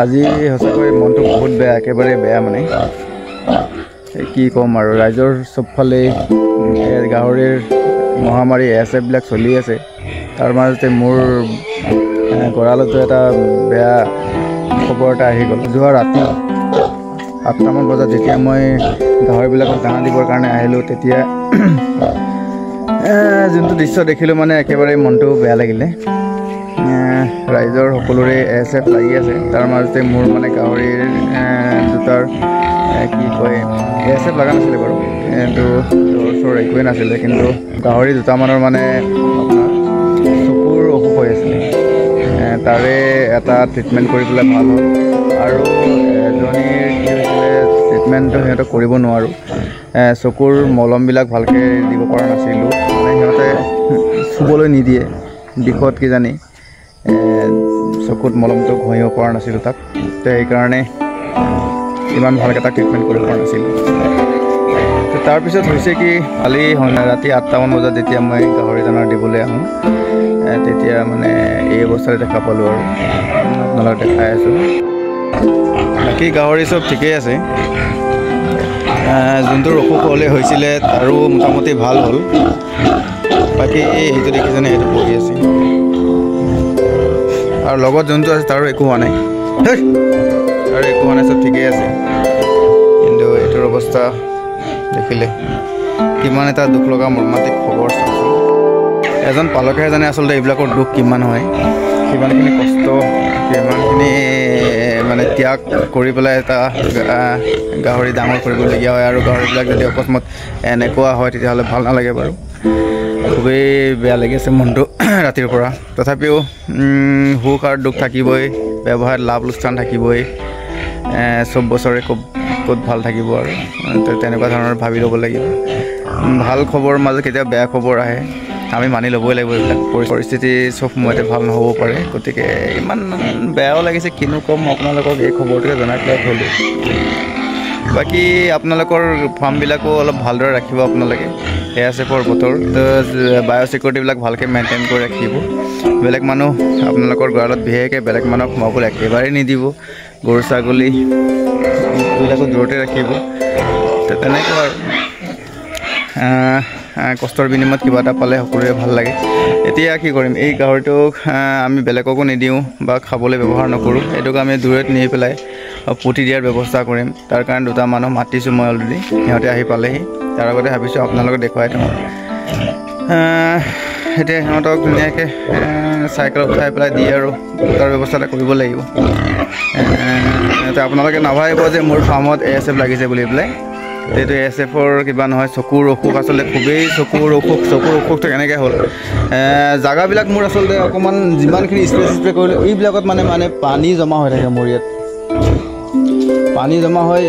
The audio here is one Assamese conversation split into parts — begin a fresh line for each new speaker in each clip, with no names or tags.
আজি সঁচাকৈ মনটো বহুত বেয়া, একেবাৰে বেয়া মানে কি ক'ম আৰু ৰাইজৰ চবফালে গাহৰিৰ মহামাৰী ASF বিলাক চলি আছে। তাৰ মাজতে মোৰ গঁৰালতো এটা বেয়া খবৰ এটা আহি গ'ল। যোৱা ৰাতি 8টামান বজাত যেতিয়া মই গাহৰিবিলাকক দানা দিবৰ কাৰণে আহিলোঁ, তেতিয়া যোনটো দৃশ্য দেখিলোঁ মানে একেবাৰে মনটো বেয়া লাগিলে। ৰাইজৰ সকলোৰে ASF লাগি আছে, তাৰ মাজতে মোৰ মানে গাহৰিৰ দুটাৰ কি কয় ASF লগা নাছিলে বাৰু, কিন্তু জ্বৰ একোৱেই নাছিলে, কিন্তু গাহৰি দুটামানৰ মানে আপোনাৰ চকুৰ অসুখ হৈ আছিলে। তাৰে এটা ট্ৰিটমেণ্ট কৰি পেলাই ভাল হ'ল, আৰু এজনীৰ কি হৈছিলে ট্ৰিটমেণ্টটো সিহঁতক কৰিব নোৱাৰোঁ। চকুৰ মলমবিলাক ভালকৈ দিব পৰা নাছিলোঁ, মানে সিহঁতে চুবলৈ নিদিয়ে বিষত কিজানি চকুত মলমটো ঘঁহিব পৰা নাছিলোঁ তাক, সেইকাৰণে ইমান ভালকৈ তাক ট্ৰিটমেণ্ট কৰিব পৰা নাছিলোঁ। তাৰপিছত হৈছে কি, কালি ৰাতি 8টামান বজাত যেতিয়া মই গাহৰি দানা দিবলৈ আহোঁ, তেতিয়া মানে এই অৱস্থাতে দেখা পালোঁ আৰু আপোনালোকক দেখাই আছোঁ। বাকী গাহৰি চব ঠিকেই আছে, যোনটো অসুখ হ'লে হৈছিলে তাৰো মোটামুটি ভাল হ'ল। বাকী এইটো দেখিছেনে, সেইটো পৰি আছে, আৰু লগত যোনটো আছে তাৰো একো হোৱা নাই, চব ঠিকেই আছে। কিন্তু এইটোৰ অৱস্থা দেখিলে কিমান এটা দুখ লগা মৰ্মান্তিক খবৰ। এজন পালকেহে জানে আচলতে এইবিলাকৰ দুখ কিমান হয়, কিমানখিনি কষ্ট, কিমানখিনি মানে ত্যাগ কৰি পেলাই এটা গাহৰি ডাঙৰ কৰিবলগীয়া হয়। আৰু গাহৰিবিলাক যদি অকস্মাত এনেকুৱা হয় তেতিয়াহ'লে ভাল নালাগে বাৰু, খুবেই বেয়া লাগিছে মনটো ৰাতিৰ পৰা। তথাপিও সুখ আৰু দুখ থাকিবই, ব্যৱসায়ত লাভ লোকচান থাকিবই, চব বছৰে ক'ত ভাল থাকিব আৰু তেনেকুৱা ধৰণৰ ভাবি ল'ব লাগিব। ভাল খবৰ মাজত কেতিয়াবা বেয়া খবৰ আহে, আমি মানি ল'বই লাগিব। এইবিলাক পৰিস্থিতি চব সময়তে ভাল নহ'ব পাৰে, গতিকে ইমান বেয়াও লাগিছে, কিনো ক'ম আপোনালোকক, এই খবৰটোকে জনাই পেলাই থ'লোঁ। বাকী আপোনালোকৰ ফাৰ্মবিলাকো অলপ ভালদৰে ৰাখিব আপোনালোকে, ASFৰ বতৰ, বায়'চিকিউৰিটিবিলাক ভালকৈ মেইনটেইন কৰি ৰাখিব। বেলেগ মানুহ আপোনালোকৰ গঁৰালত বিশেষকৈ বেলেগ মানুহক সোমাবলৈ একেবাৰেই নিদিব। গৰু ছাগলী এইবিলাকো দূৰতে ৰাখিব। তেনেকুৱা আৰু কষ্টৰ বিনিময়ত কিবা এটা পালে সকলোৰে ভাল লাগে। এতিয়া কি কৰিম, এই গাহৰিটোক আমি বেলেগকো নিদিওঁ বা খাবলৈ ব্যৱহাৰ নকৰোঁ, এইটোক আমি দূৰত নি পেলাই পুতি দিয়াৰ ব্যৱস্থা কৰিম। তাৰ কাৰণে দুটা মানুহ মাতিছোঁ মই অলৰেডি, সিহঁতে আহি পালেহি। তাৰ আগতে ভাবিছোঁ আপোনালোকক দেখুৱাই থওঁ। এতিয়া সিহঁতক ধুনীয়াকৈ চাইকেলত উঠাই পেলাই দি আৰু তাৰ ব্যৱস্থা এটা কৰিব লাগিব। এতিয়া আপোনালোকে নাভাবিব যে মোৰ ফাৰ্মত ASF লাগিছে বুলি পেলাই, এইটো ASFৰ কিবা নহয়, চকুৰ অসুখ আচলতে খুবেই চকুৰ অসুখটো কেনেকৈ হ'ল, জেগাবিলাক মোৰ আচলতে অকণমান যিমানখিনি স্প্ৰে কৰিলোঁ এইবিলাকত মানে পানী জমা হৈ থাকে। মোৰ ইয়াত পানী জমা হৈ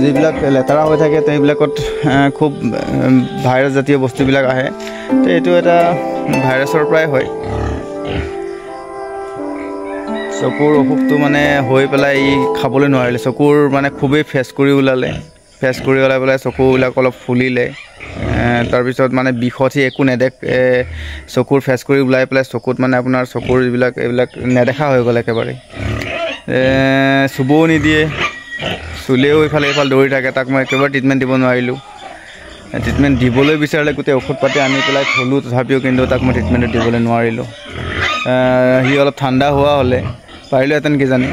যিবিলাক লেতেৰা হৈ থাকে, সেইবিলাকত খুব ভাইৰাছ জাতীয় বস্তুবিলাক আহে। তো এইটো এটা ভাইৰাছৰ পৰাই হয়। চকুৰ অসুখটো মানে হৈ পেলাই ই খাবলৈ নোৱাৰিলে, চকুৰ মানে খুবেই ফেচ কৰি ওলাই পেলাই চকুবিলাক অলপ ফুলিলে। তাৰপিছত মানে বিষত একো চকুৰ ফেচ কৰি ওলাই পেলাই চকুত মানে আপোনাৰ চকুৰ এইবিলাক নেদেখা হৈ গ'ল একেবাৰে। চুবও নিদিয়ে, চুলেও ইফালে দৌৰি থাকে, তাক মই একেবাৰে ট্ৰিটমেণ্ট দিব নোৱাৰিলোঁ। ট্ৰিটমেণ্ট দিবলৈ বিচাৰিলে গোটেই ঔষধ পাতি আনি পেলাই থ'লোঁ, তথাপিও কিন্তু তাক মই ট্ৰিটমেণ্টটো দিবলৈ নোৱাৰিলোঁ। সি অলপ ঠাণ্ডা হোৱা হ'লে পাৰিলোহেঁতেন কিজানি,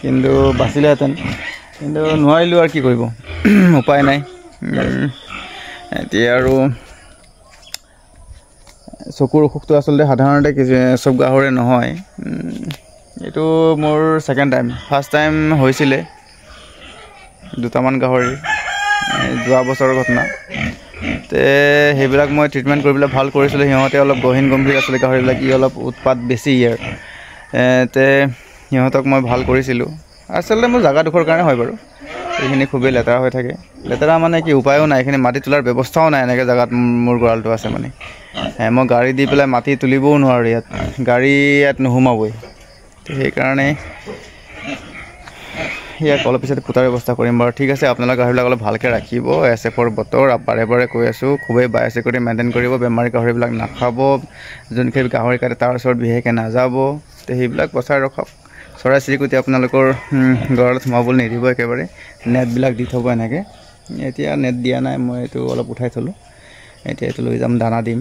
কিন্তু বাচিলেহেঁতেন, কিন্তু নোৱাৰিলোঁ আৰু কি কৰিব, উপায় নাই। এতিয়া আৰু চকুৰ অসুখটো আচলতে সাধাৰণতে চব গাহৰিৰে নহয়, এইটো মোৰ ছেকেণ্ড টাইম। ফাৰ্ষ্ট টাইম হৈছিলে দুটামান গাহৰি, যোৱা বছৰৰ ঘটনা। সেইবিলাক মই ট্ৰিটমেণ্ট কৰি পেলাই ভাল কৰিছিলোঁ। সিহঁতে অলপ গম্ভীৰ আছিলে গাহৰিবিলাক, অলপ উৎপাত বেছি ইয়াৰ। সিহঁতক মই ভাল কৰিছিলোঁ। আচলতে মোৰ জেগাডোখৰ কাৰণে হয় বাৰু, এইখিনি খুবেই লেতেৰা হৈ থাকে। লেতেৰা মানে কি, উপায়ো নাই, এইখিনি মাটি তোলাৰ ব্যৱস্থাও নাই। এনেকৈ জেগাত মোৰ গঁৰালটো আছে মানে, মই গাড়ী দি পেলাই মাটি তুলিবও নোৱাৰোঁ, গাড়ী ইয়াত নোসোমাবই। সেইকাৰণে ইয়াক অলপ পিছত পুতাৰ ব্যৱস্থা কৰিম বাৰু। ঠিক আছে, আপোনালোকে গাহৰিবিলাক অলপ ভালকৈ ৰাখিব। ASFৰ বতৰ, বাৰে কৈ আছোঁ, খুবেই বায়'চিকিউৰিটি মেইনটেইন কৰিব। বেমাৰী গাহৰিবিলাক নাখাব, যোনখিনি গাহৰি কাটে তাৰ ওচৰত বিশেষকৈ নাযাব। সেইবিলাক বচাই ৰখক। চৰাই চিৰিকটি আপোনালোকৰ গঁৰালত সোমাবলৈ নিদিব একেবাৰে নেটবিলাক দি থ'ব এনেকৈ এতিয়া নেট দিয়া নাই মই এইটো অলপ উঠাই থ'লোঁ এতিয়া এইটো লৈ যাম দানা দিম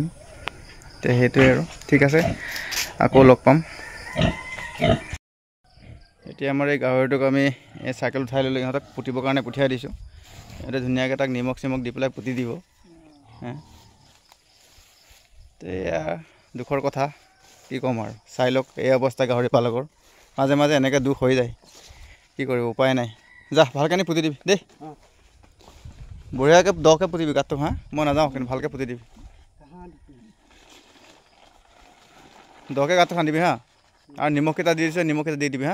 তে সেইটোৱে আৰু ঠিক আছে আকৌ লগ পাম এতিয়া আমাৰ এই গাহৰিটোক আমি এই চাইকেল উঠাই ল'লোঁ ইহঁতক পুতিবৰ কাৰণে পঠিয়াই দিছোঁ এতিয়া ধুনীয়াকৈ তাক নিমখ চিমখ দি পেলাই পুতি দিব এয়া দুখৰ কথা কি ক'ম আৰু চাই লওক এই অৱস্থা গাহৰি পালকৰ মাজে মাজে এনেকৈ দুখ হৈ যায় কি কৰিব উপায় নাই যা ভালকৈ পুতি দিবি দেই বঢ়িয়াকৈ দকৈ পুতিবি গাঁতটো মই নাযাওঁ কিন্তু ভালকৈ পুতি দিবি দকৈ গাঁতটো খান্দিবি আৰু নিমখ কেইটা দি দিছে নিমখ কেইটা দি দিবি